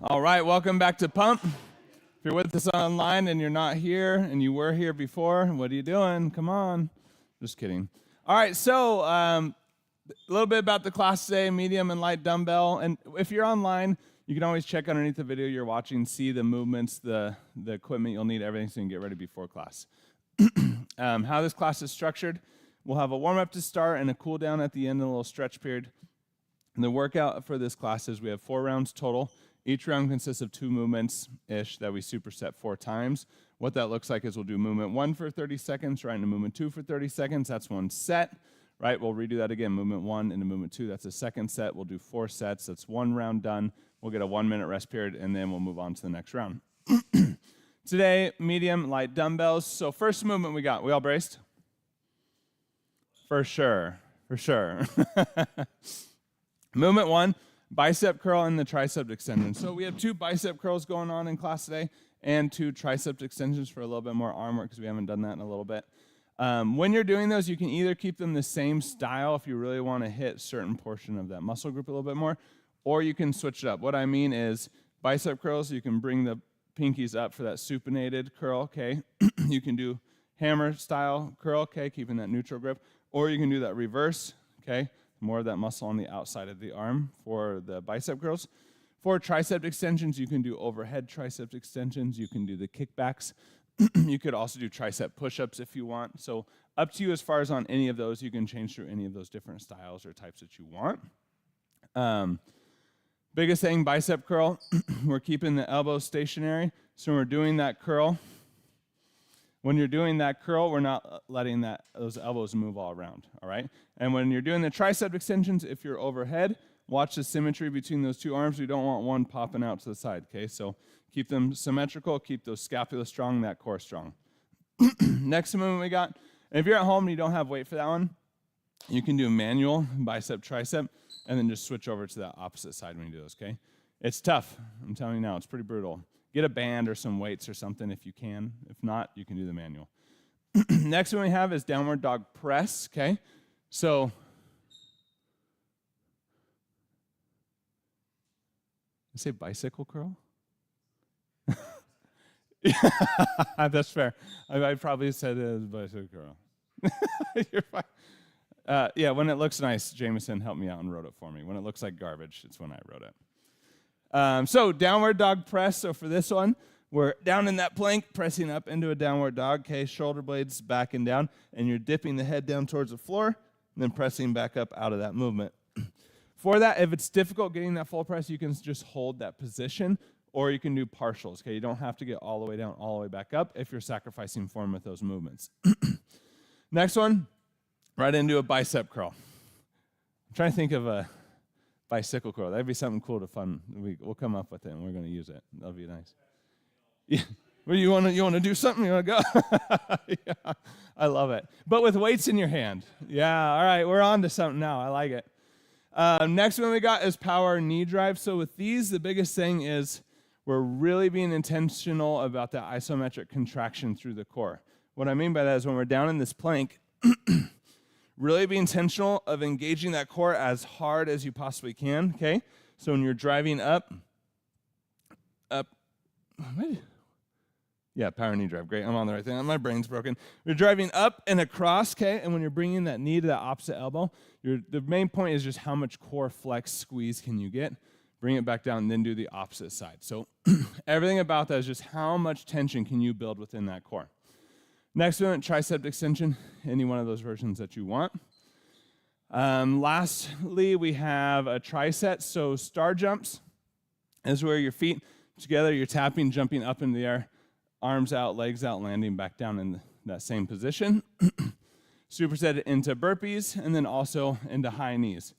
All right, welcome back to Pump. If you're with us online and you're not here and you were here before, what are you doing? Come on. Just kidding. All right, so a little bit about the class today, medium and light dumbbell. And if you're online, you can always check underneath the video you're watching, see the movements, the equipment you'll need, everything so you can get ready before class. How this class is structured, we'll have a warm-up to start and a cool down at the end and a little stretch period. And the workout for this class is we have 4 rounds total. Each round consists of 2 movements-ish that we superset 4 times. What that looks like is we'll do movement 1 for 30 seconds, right, into movement 2 for 30 seconds. That's 1 set, right? We'll redo that again, movement 1 into movement 2. That's a second set. We'll do 4 sets. That's 1 round done. We'll get a 1-minute rest period, and then we'll move on to the next round. Today, medium, light dumbbells. So first movement we got. We all braced? For sure. Movement 1. Bicep curl and the tricep extension. So we have 2 bicep curls going on in class today and 2 tricep extensions for a little bit more arm work because we haven't done that in a little bit. When you're doing those, you can either keep them the same style if you really want to hit a certain portion of that muscle group a little bit more, or you can switch it up. What I mean is bicep curls, you can bring the pinkies up for that supinated curl, okay? You can do hammer style curl, okay, keeping that neutral grip, or you can do that reverse, okay? More of that muscle on the outside of the arm for the bicep curls. For tricep extensions, you can do overhead tricep extensions. You can do the kickbacks. You could also do tricep push-ups if you want. So up to you as far as on any of those. You can change through any of those different styles or types that you want. Biggest thing, bicep curl. We're keeping the elbows stationary. So when we're doing that curl, we're not letting those elbows move all around, all right? And when you're doing the tricep extensions, if you're overhead, watch the symmetry between those 2 arms. We don't want one popping out to the side, okay? So keep them symmetrical, keep those scapula strong, that core strong. Next movement we got, and if you're at home and you don't have weight for that one, you can do manual, bicep, tricep, and then just switch over to that opposite side when you do those, okay? It's tough. I'm telling you now, it's pretty brutal. Get a band or some weights or something if you can. If not, you can do the manual. Next one we have is downward dog press, okay? So, I say bicycle curl? Yeah, that's fair. I probably said it as bicycle curl. You're fine. Yeah, when it looks nice, Jameson helped me out and wrote it for me. When it looks like garbage, it's when I wrote it. So downward dog press. So for this one, we're down in that plank, pressing up into a downward dog, okay? Shoulder blades back and down, and you're dipping the head down towards the floor, and then pressing back up out of that movement. For that, if it's difficult getting that full press, you can just hold that position, or you can do partials, okay? You don't have to get all the way down, all the way back up if you're sacrificing form with those movements. Next one, right into a bicep curl. I'm trying to think of a bicycle curl. That'd be something cool to fun. We'll come up with it, and we're going to use it. That'll be nice. Yeah. Well, you want to do something? You want to go? Yeah, I love it. But with weights in your hand. Yeah, all right, we're on to something now. I like it. Next one we got is power knee drive. So with these, the biggest thing is we're really being intentional about that isometric contraction through the core. What I mean by that is when we're down in this plank, really be intentional of engaging that core as hard as you possibly can, okay? So when you're driving up, what? Yeah, power knee drive. Great, I'm on the right thing. My brain's broken. You're driving up and across, okay? And when you're bringing that knee to that opposite elbow, the main point is just how much core flex squeeze can you get. Bring it back down and then do the opposite side. So everything about that is just how much tension can you build within that core. Next one, tricep extension, any one of those versions that you want. Lastly, we have a tricep. So star jumps is where your feet together, you're tapping, jumping up in the air, arms out, legs out, landing back down in that same position. Superset it into burpees, and then also into high knees.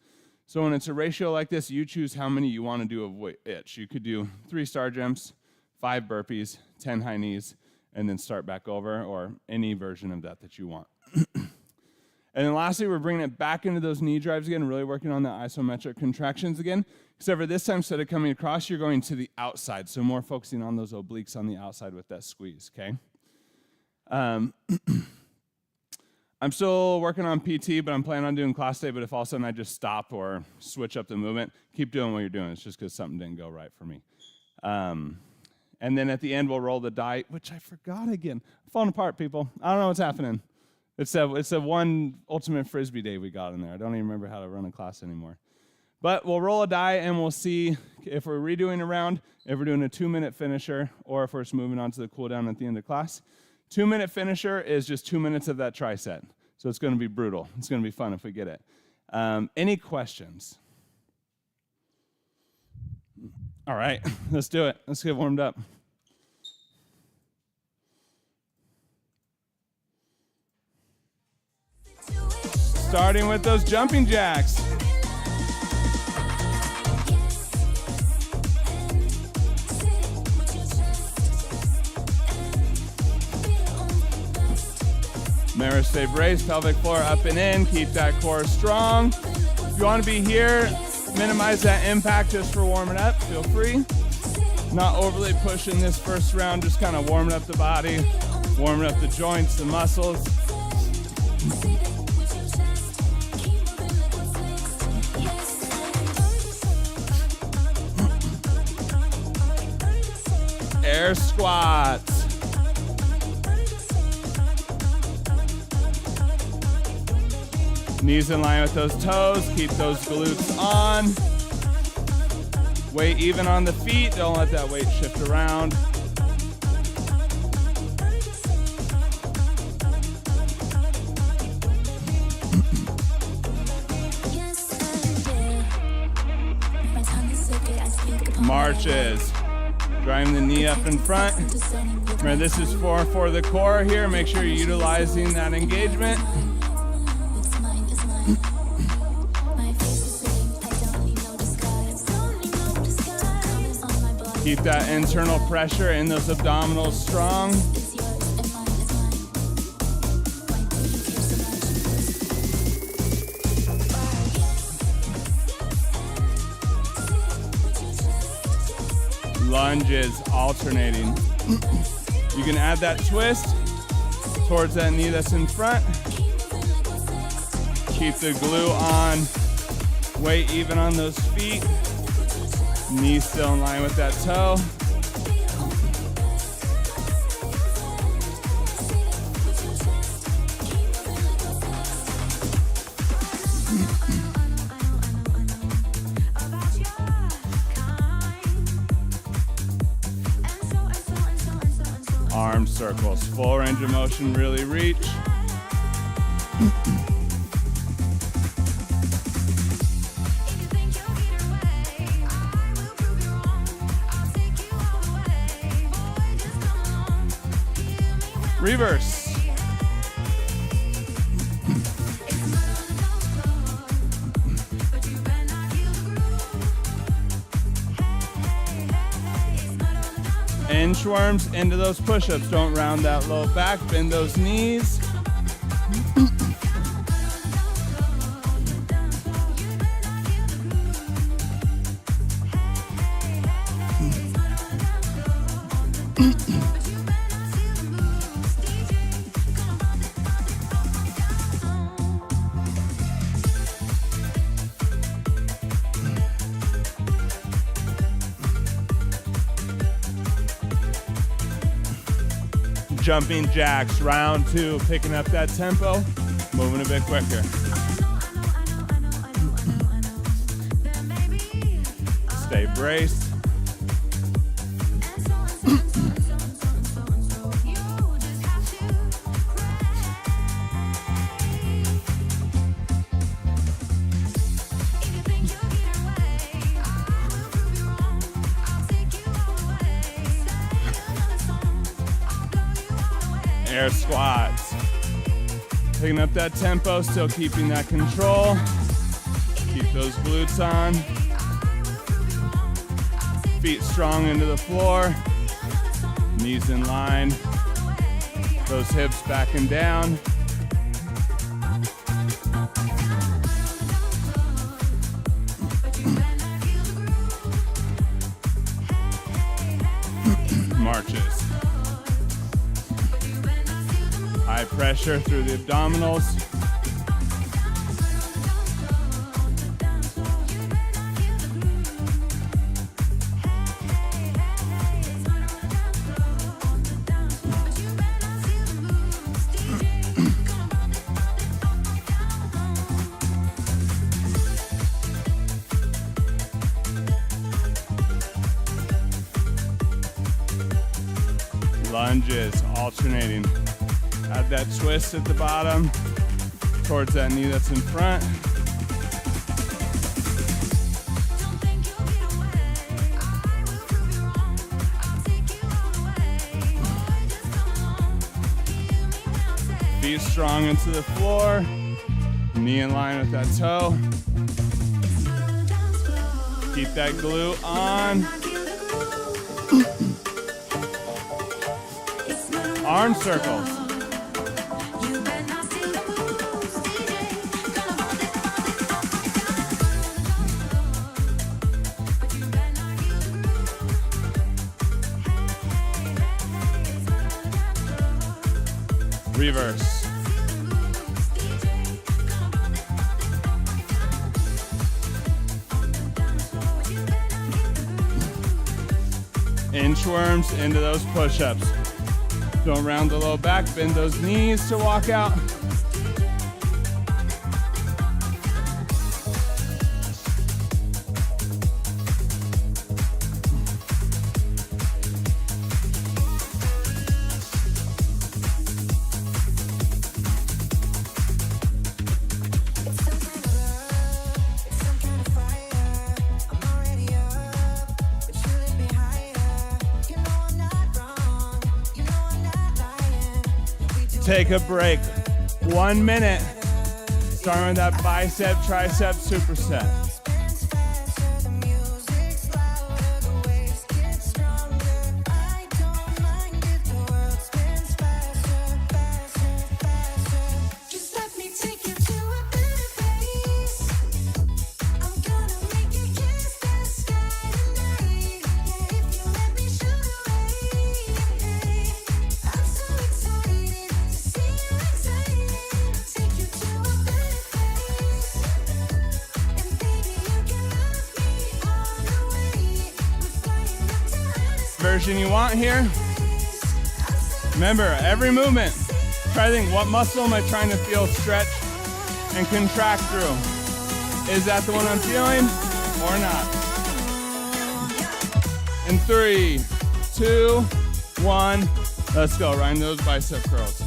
So when it's a ratio like this, you choose how many you want to do of each. You could do 3 star jumps, 5 burpees, 10 high knees, and then start back over, or any version of that you want. And then lastly, we're bringing it back into those knee drives again, really working on the isometric contractions again. Except for this time, instead of coming across, you're going to the outside. So more focusing on those obliques on the outside with that squeeze, okay? I'm still working on PT, but I'm planning on doing class day, but if all of a sudden I just stop or switch up the movement, keep doing what you're doing. It's just because something didn't go right for me. And then at the end, we'll roll the die, which I forgot again. I'm falling apart, people. I don't know what's happening. It's a one ultimate frisbee day we got in there. I don't even remember how to run a class anymore. But we'll roll a die and we'll see if we're redoing a round, if we're doing a 2-minute finisher, or if we're just moving on to the cool down at the end of class. 2-minute finisher is just 2 minutes of that tricep. So it's going to be brutal. It's going to be fun if we get it. Any questions? All right, let's do it. Let's get warmed up. Starting with those jumping jacks. Remember, stay braced, pelvic floor up and in. Keep that core strong. If you want to be here, minimize that impact just for warming up. Feel free. Not overly pushing this first round, just kind of warming up the body, warming up the joints, the muscles. Air squats. Knees in line with those toes. Keep those glutes on. Weight even on the feet. Don't let that weight shift around. Marches. Driving the knee up in front. Remember, this is for the core here. Make sure you're utilizing that engagement. Keep that internal pressure in those abdominals strong. Lunges alternating. You can add that twist towards that knee that's in front. Keep the glute on. Weight even on those feet. Knee still in line with that toe. Arm circles, full range of motion, really reach. Reverse. Inchworms into those push-ups. Don't round that low back. Bend those knees. Jumping jacks, round 2, picking up that tempo, moving a bit quicker. Stay braced. Air squats. Picking up that tempo, still keeping that control. Keep those glutes on. Feet strong into the floor. Knees in line. Those hips back and down. Marches. High pressure through the abdominals. lunges, alternating. Add that twist at the bottom towards that knee that's in front. Feet strong into the floor, knee in line with that toe. Keep that glute on. Arm circles. Reverse. Inchworms into those push-ups. Go around the low back, bend those knees to walk out. Take a break. 1 minute. Starting with that bicep, tricep, superset. Version you want here. Remember, every movement, try to think, what muscle am I trying to feel stretch and contract through? Is that the one I'm feeling or not? In 3, 2, 1, let's go. Right into those bicep curls.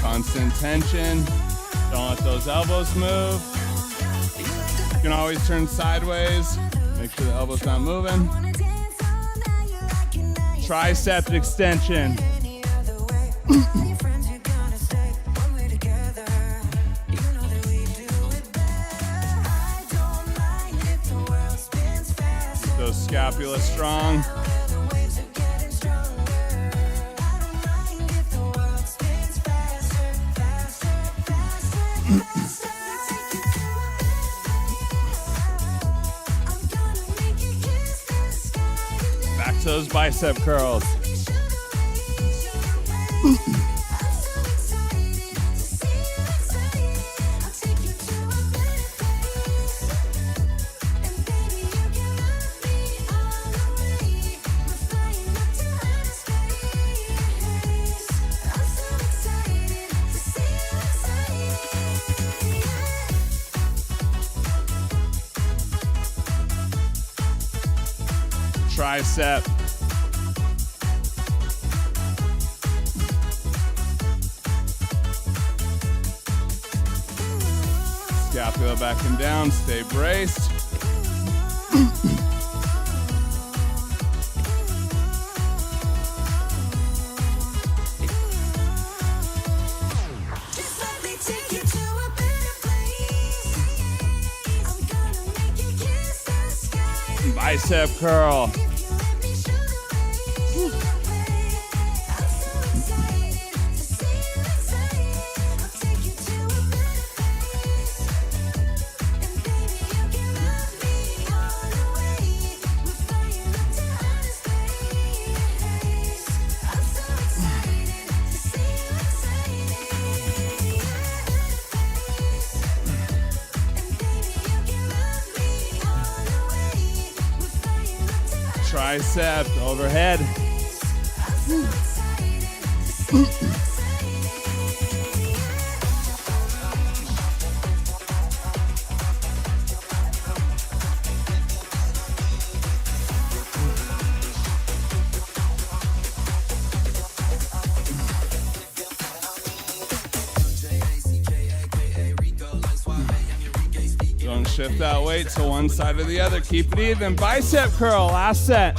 Constant tension. Don't let those elbows move. You can always turn sideways. Make sure the elbow's not moving. Tricep extension. Keep those scapula strong. Back to those bicep curls. Tricep. Scapula back and down, stay braced. Bicep curl. Tricep overhead. Don't shift that weight to one side or the other. Keep it even. Bicep curl, last set.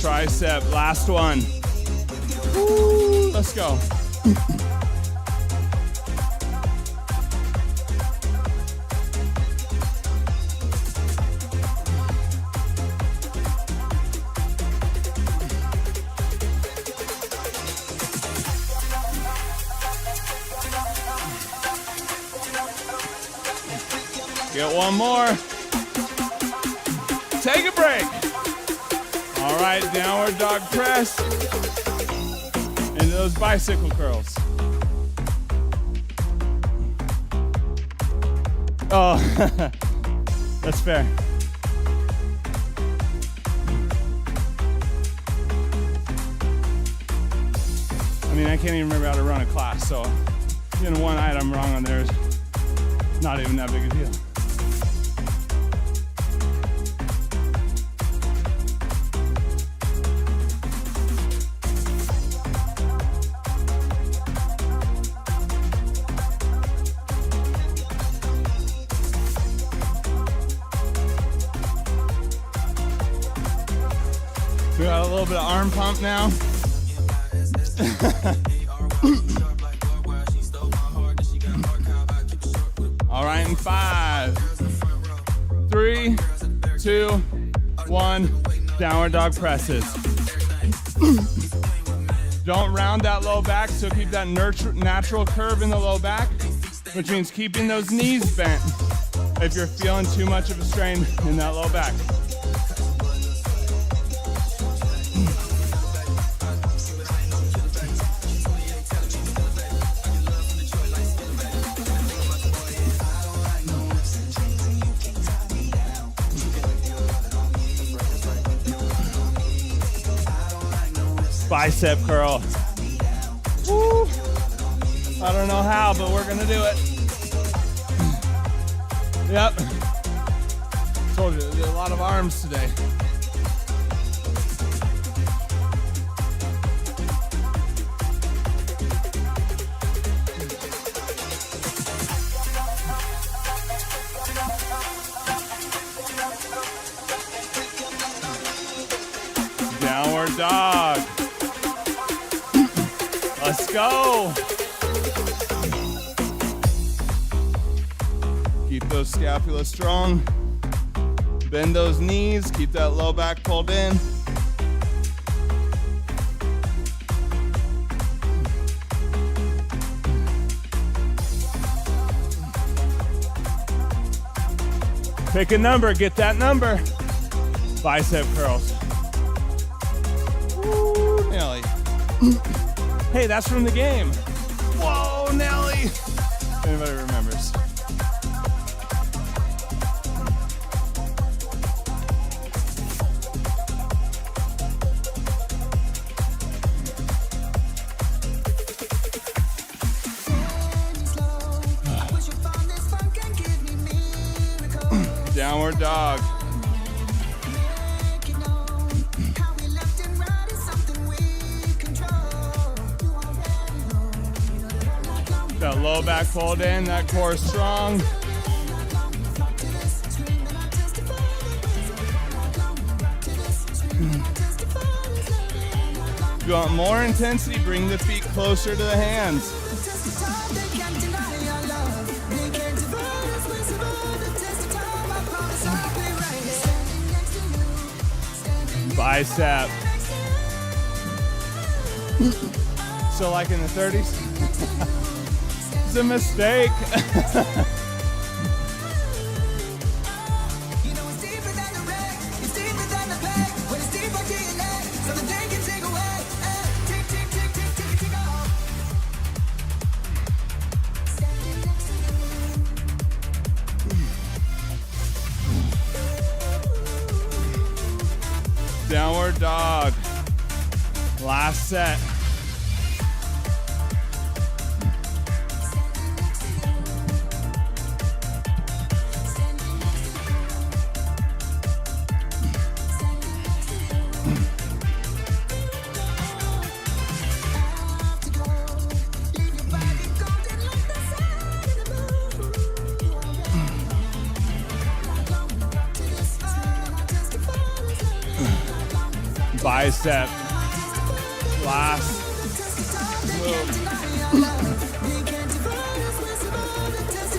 Tricep, last one. Woo, let's go. Get one more. Take a break. All right, downward dog press into those bicycle curls. Oh, that's fair. I mean, I can't even remember how to run a class, so getting one item wrong on there is not even that big a deal. We got a little bit of arm pump now. All right, in 5, 3, 2, 1, downward dog presses. Don't round that low back, so keep that natural curve in the low back, which means keeping those knees bent if you're feeling too much of a strain in that low back. Bicep curl. Woo. I don't know how, but we're gonna do it. Yep. Told you, there's a lot of arms today. Downward dog. Let's go. Keep those scapula strong. Bend those knees. Keep that low back pulled in. Pick a number. Get that number. Bicep curls. Woo, Nelly. Hey, that's from the game. Whoa, Nelly. If anybody remembers. Downward dog. That low back pulled in, that core strong. If you want more intensity, bring the feet closer to the hands. Bicep. So like in the 30s? It's a mistake. Downward dog. Last set. Bicep. Last move.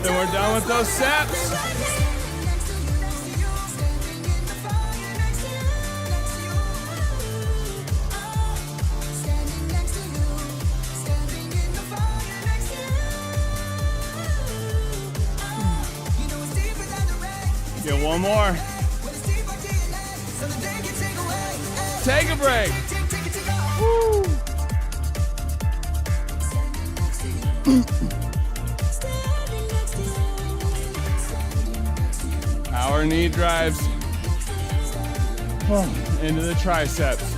Then we're done with those steps. Get one more. Take a break. Woo. Power knee drives into the triceps.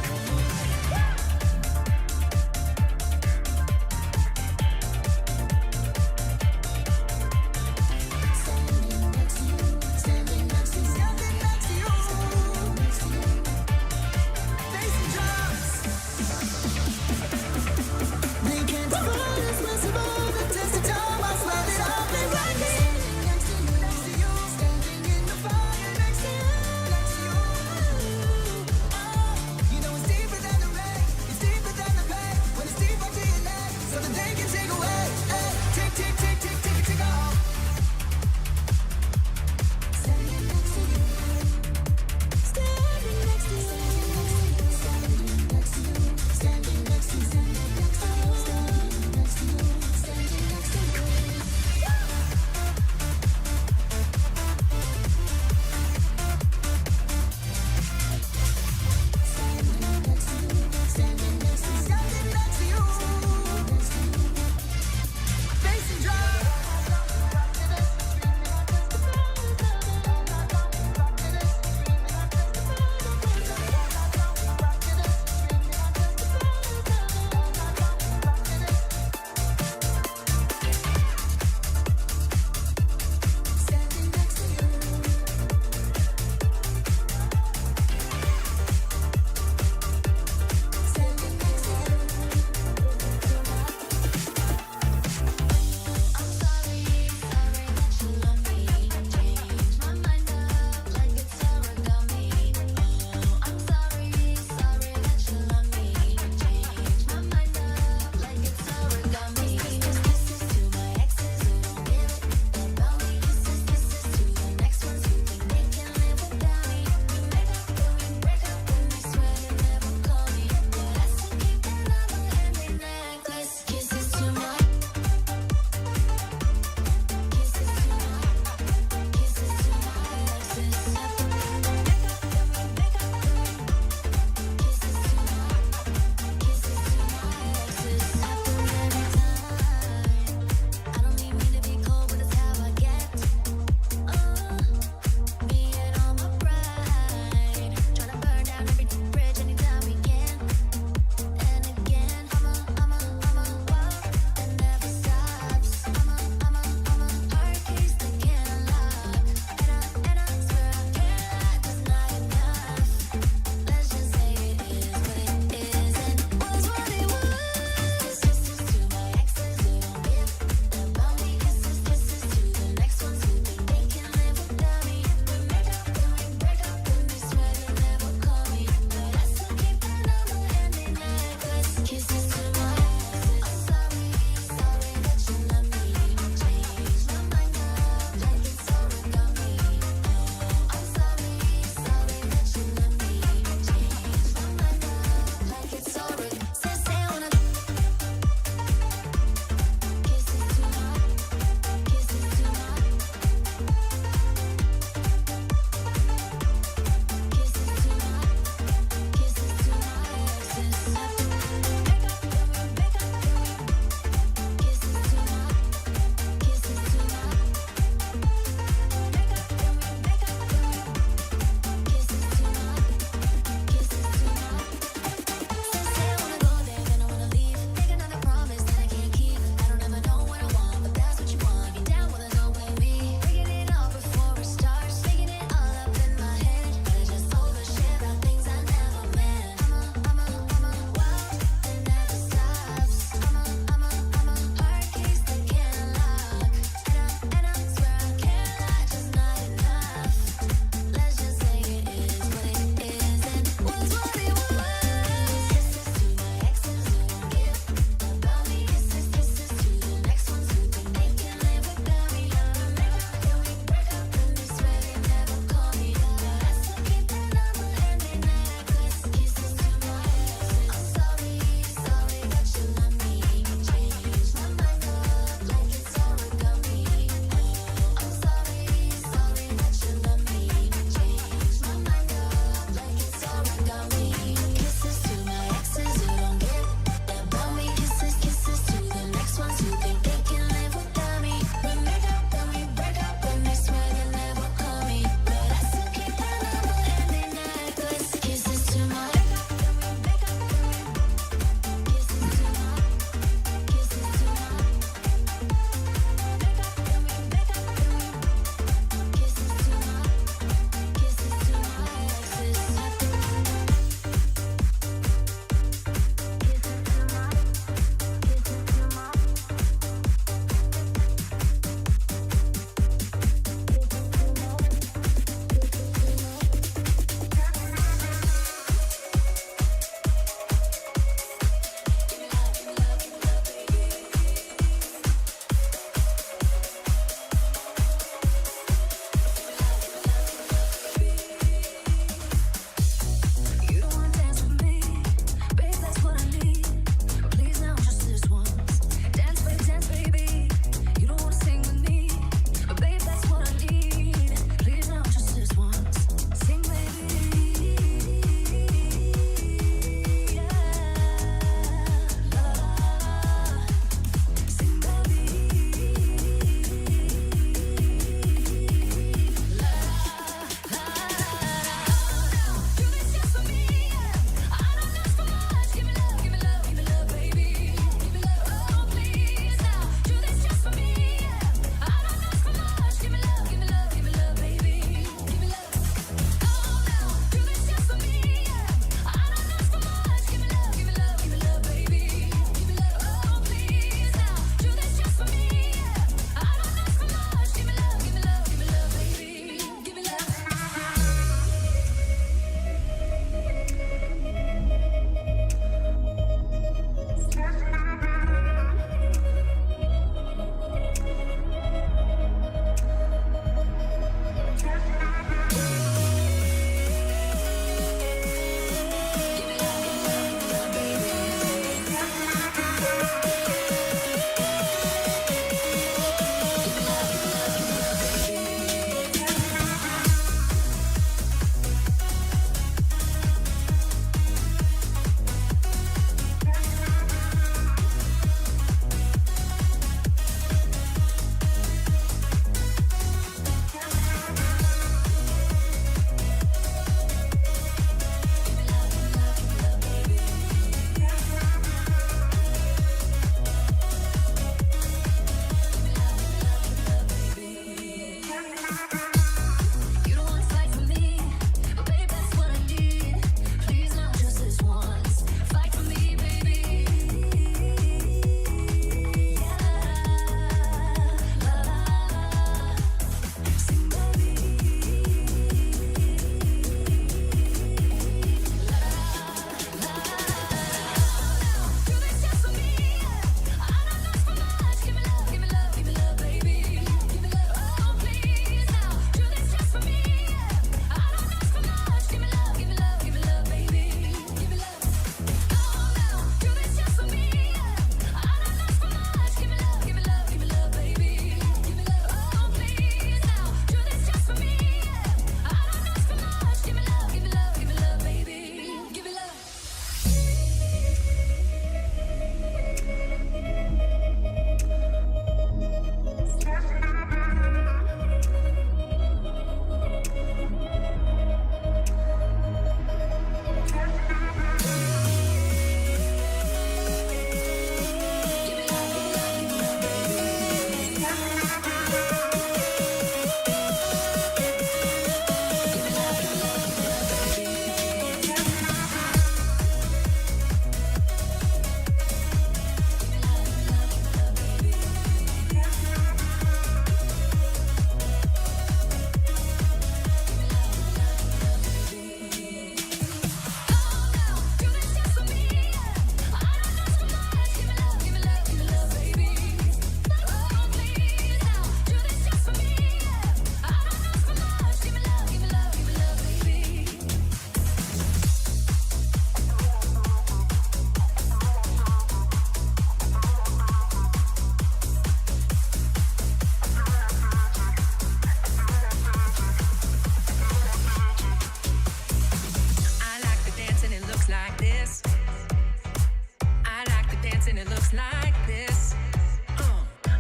like this.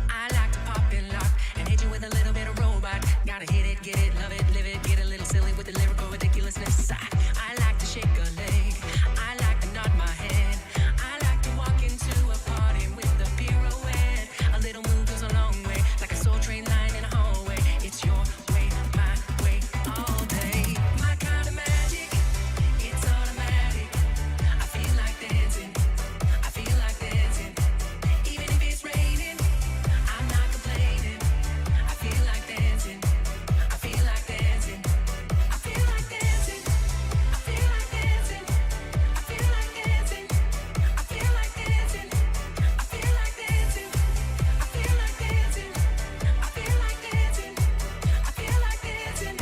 I like to pop and lock and hit you with a little bit of robot. Gotta hit it, get it, love it, live it, get a little silly with the lyrical ridiculousness. I like to shake a leg, I like to nod my head, I like to walk into a party with a pirouette. A little move goes a long way, like a soul train line in a hallway. It's your way, my way, all day. My kind of magic, it's automatic. I feel like dancing, I feel like dancing. Even if it's raining, I'm not complaining. I feel like dancing, I feel like dancing. I feel like dancing, I feel like dancing. I feel like dancing, I feel like dancing. I feel like dancing, I feel like dancing. I feel like dancing, I feel like dancing.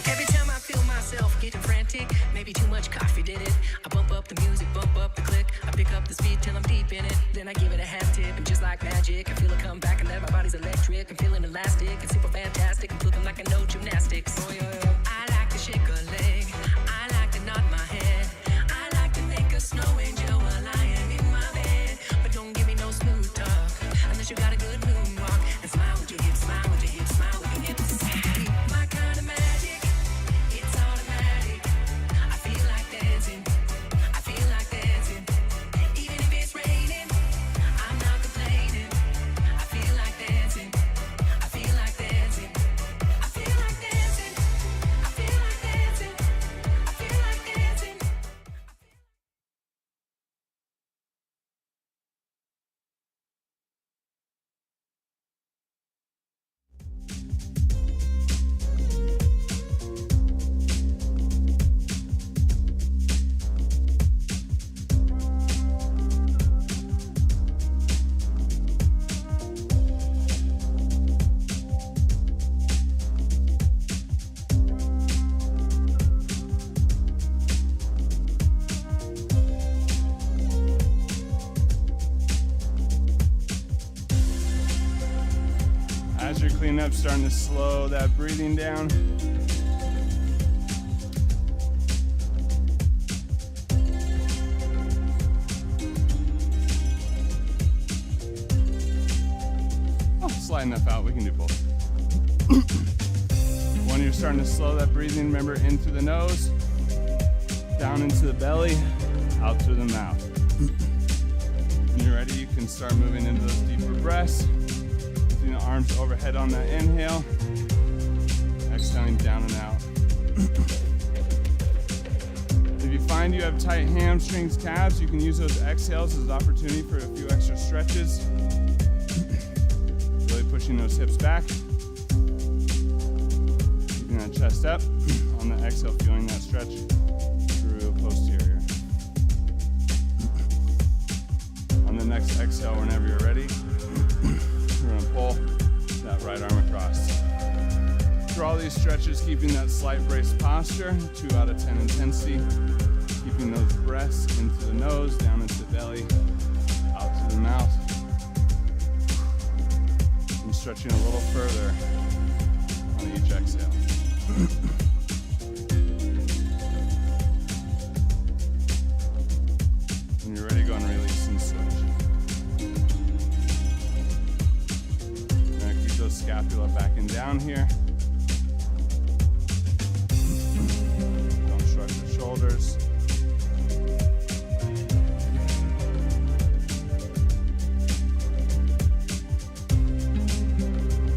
Every time I feel myself getting frantic, maybe too much coffee did it. I bump up the music, bump up the click. I pick up the speed till I'm deep in it. Then I give it a half tip, and just like magic, I feel it come back and that my body's electric. I'm feeling elastic, it's super fantastic. I'm flipping like I know gymnastics. Oh, yeah, yeah. I like to shake a leg, I like to nod my head, I like to make a snow angel while I am in my bed. But don't give me no smooth talk unless you got a good moonwalk. And smile with your hips, smile with your hips, smile with your hips. My kind of magic, it's automatic. I feel like dancing, I feel like dancing. Even if it's raining, I'm not complaining. I feel like dancing, I feel like dancing. I feel like dancing, I feel like dancing. I feel like dancing. As you're cleaning up, starting to slow that breathing down. Oh, slide enough out, we can do both. When you're starting to slow that breathing, remember in through the nose, down into the belly, out through the mouth. When you're ready, you can start moving into those deeper breaths. Lifting the arms overhead on that inhale, exhaling down and out. If you find you have tight hamstrings, calves, you can use those exhales as an opportunity for a few extra stretches. Really pushing those hips back. Keeping that chest up. On the exhale, feeling that stretch through posterior. On the next exhale, whenever you're ready, we're gonna pull that right arm across. Through all these stretches, keeping that slight brace posture, 2 out of 10 intensity. Keeping those breaths into the nose, down into the belly, out to the mouth. And stretching a little further on each exhale. When you're ready, go and release and switch. Now keep those scapula back and down here. Don't shrug the shoulders.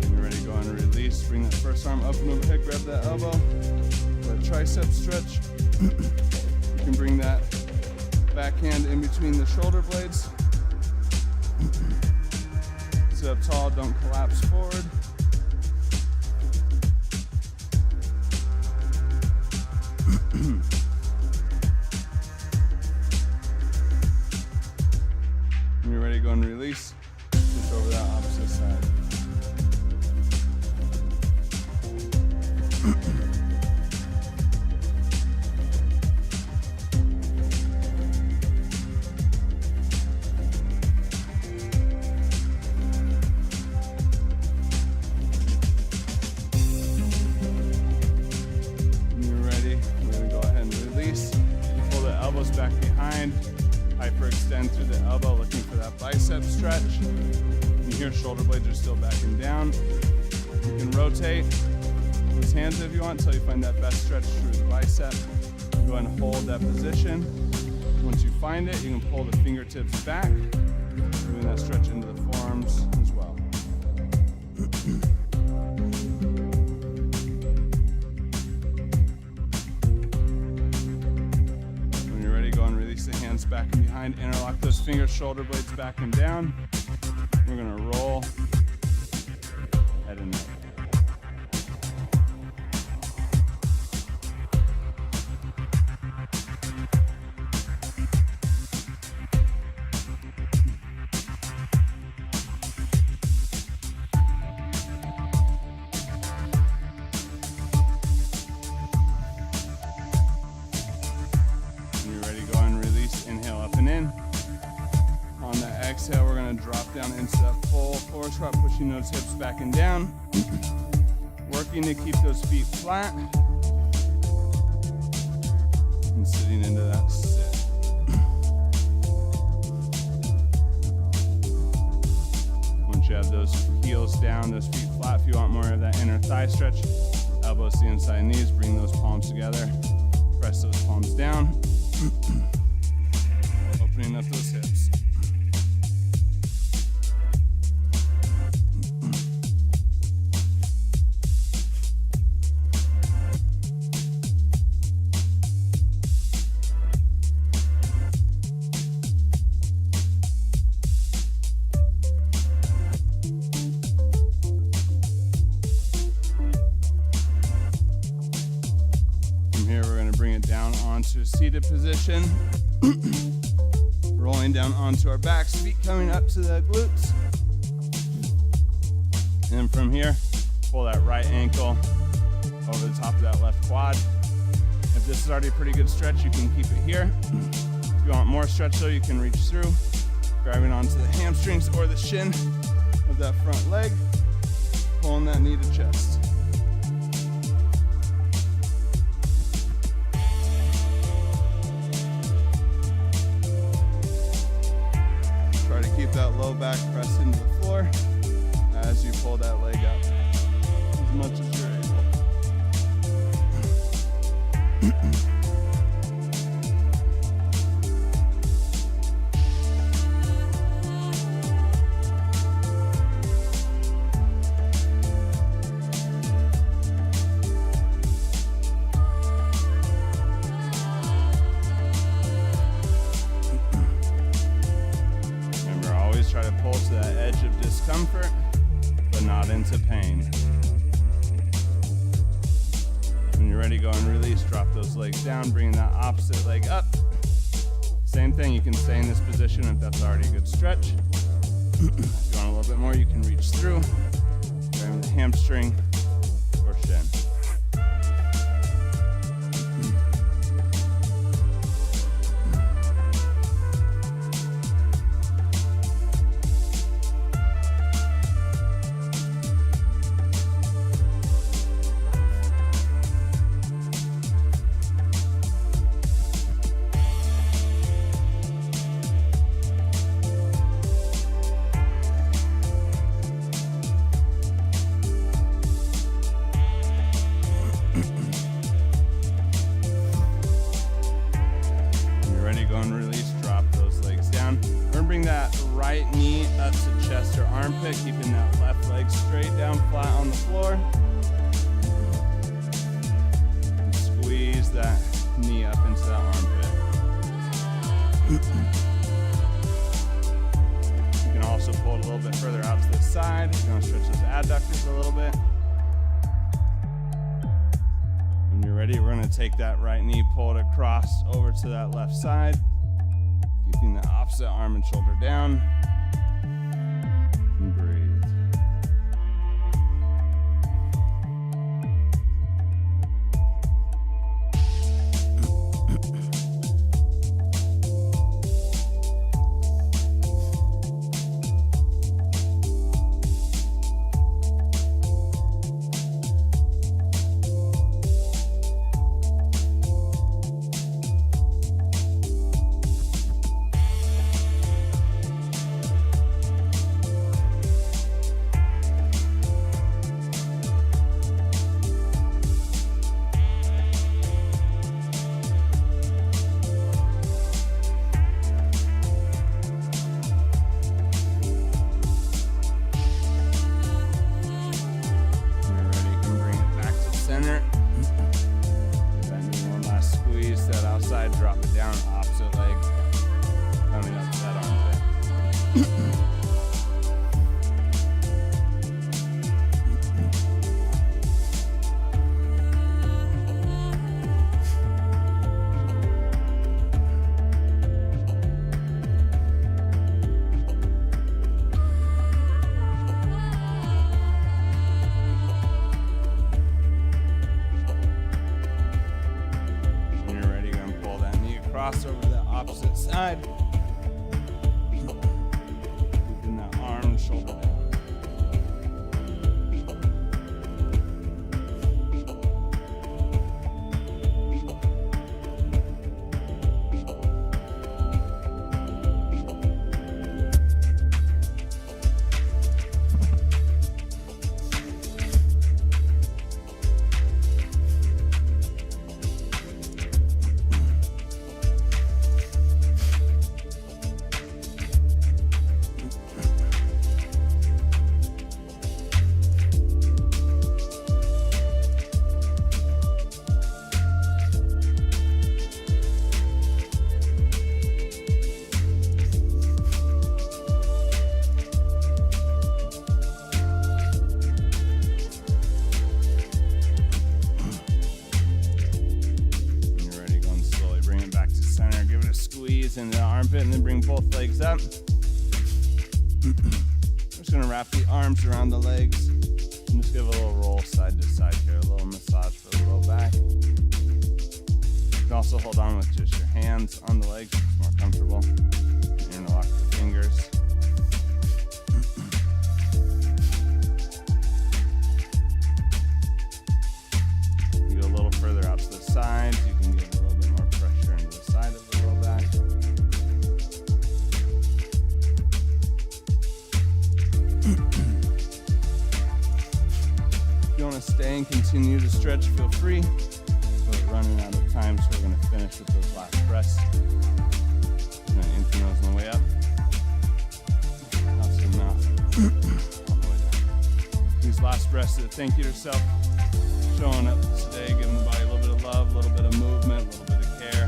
When you're ready, go and release. Bring that first arm up and overhead, grab that elbow. That tricep stretch. You can bring that back hand in between the shoulder blades. Sit up tall, don't collapse forward. When you're ready, go and release. Switch over that opposite side. for that bicep stretch. You hear shoulder blades are still backing down. You can rotate those hands if you want until you find that best stretch through the bicep. Go ahead and hold that position. Once you find it, you can pull the fingertips back, doing that stretch into the forearms as well. When you're ready, go and release the hands back and behind. Interlock those fingers, shoulder blades back and down. We're gonna roll head and neck. Exhale, we're going to drop down into that full forward squat, pushing those hips back and down. Working to keep those feet flat. And sitting into that sit. Once you have those heels down, those feet flat, if you want more of that inner thigh stretch, elbows to the inside knees, bring those palms together. Press those palms down. Opening up those hips. Seated position, rolling down onto our backs, feet coming up to the glutes, and from here, pull that right ankle over the top of that left quad. If this is already a pretty good stretch, you can keep it here. If you want more stretch though, you can reach through, grabbing onto the hamstrings or the shin of that front leg, pulling that knee to chest. Keep that low back pressed into the floor as you pull that leg up as much as you're able. Try to pull to that edge of discomfort, but not into pain. When you're ready, go and release. Drop those legs down, bring that opposite leg up. Same thing, you can stay in this position if that's already a good stretch. If you want a little bit more, you can reach through, grab the hamstring or shin. Keeping that left leg straight down flat on the floor. And squeeze that knee up into that armpit. You can also pull it a little bit further out to the side if you want to stretch those adductors a little bit. When you're ready, we're going to take that right knee, pull it across over to that left side, keeping the opposite arm and shoulder down. When you're ready, you're going to pull that knee across over to the opposite side. Keeping that arm and shoulder down. Into the armpit and then bring both legs up. I'm just going to wrap the arms around the legs and just give a little roll side to side here, a little massage for the low back. You can also hold on with just your hands on the legs if it's more comfortable. You're going to lock the fingers. You go a little further out to the sides, you can give a little bit more pressure into the side of the low back. If you want to stay and continue to stretch, feel free. We're running out of time, so we're going to finish with those last breaths. We're going to inch the nose on the way up. Out to the mouth. On the way down. These last breaths, thank you to yourself. Showing up today, giving the body a little bit of love, a little bit of movement, a little bit of care.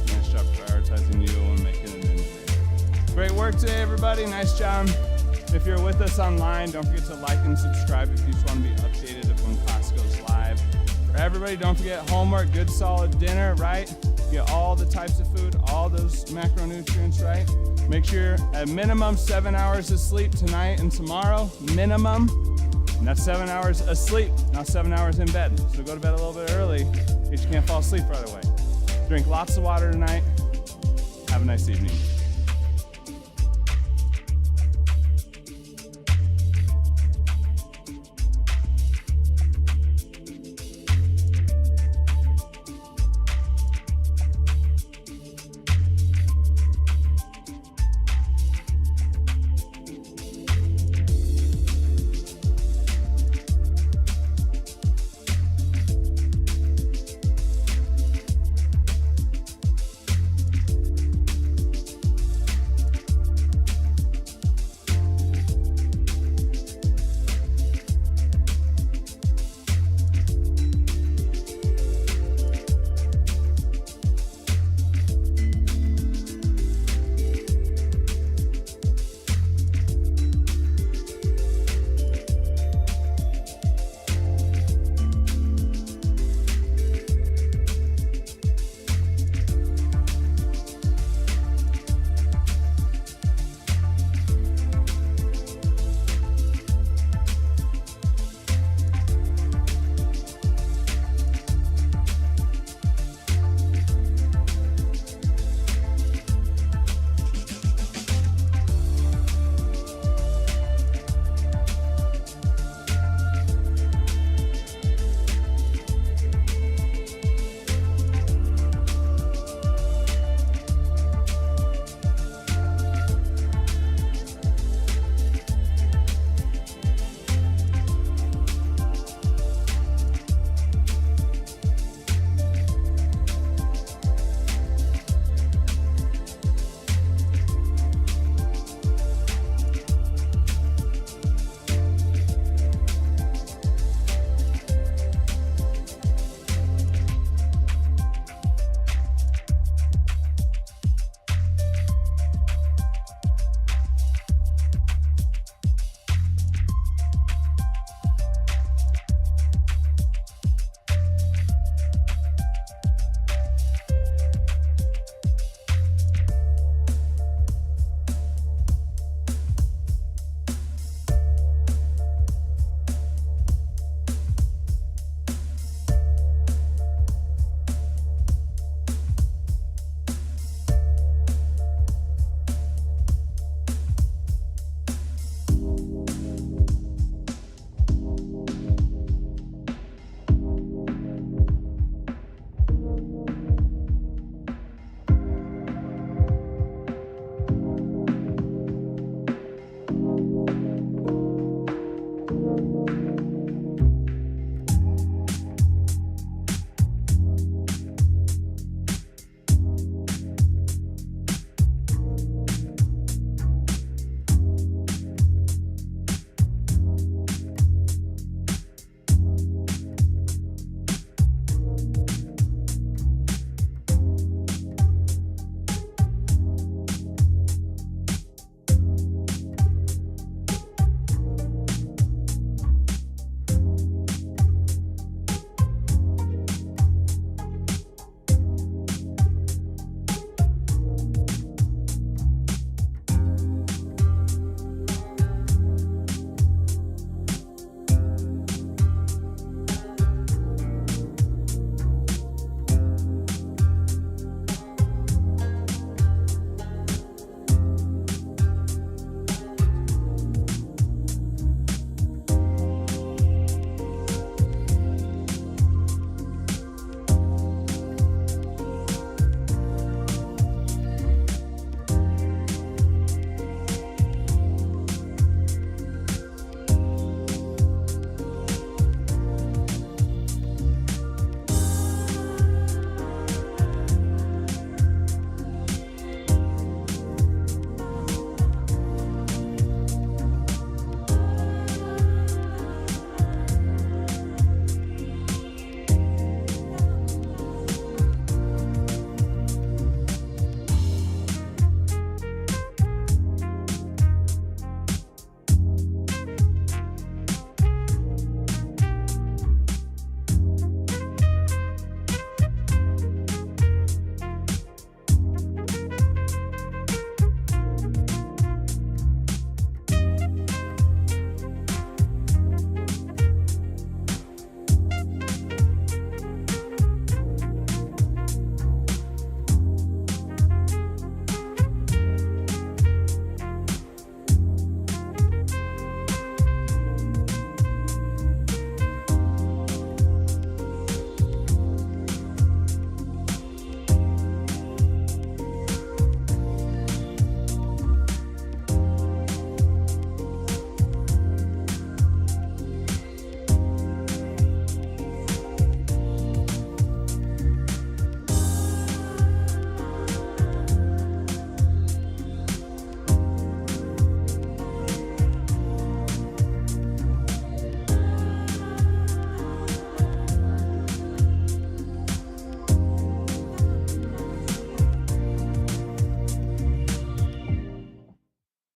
Nice job prioritizing you and making it in today. Great work today, everybody. Nice job. If you're with us online, don't forget to like and subscribe if you just want to be updated of when class goes live. For everybody, don't forget homework, good solid dinner, right? Get all the types of food, all those macronutrients, right? Make sure at minimum 7 hours of sleep tonight and tomorrow, minimum. And that's 7 hours asleep, not 7 hours in bed. So go to bed a little bit early in case you can't fall asleep right away. Drink lots of water tonight. Have a nice evening.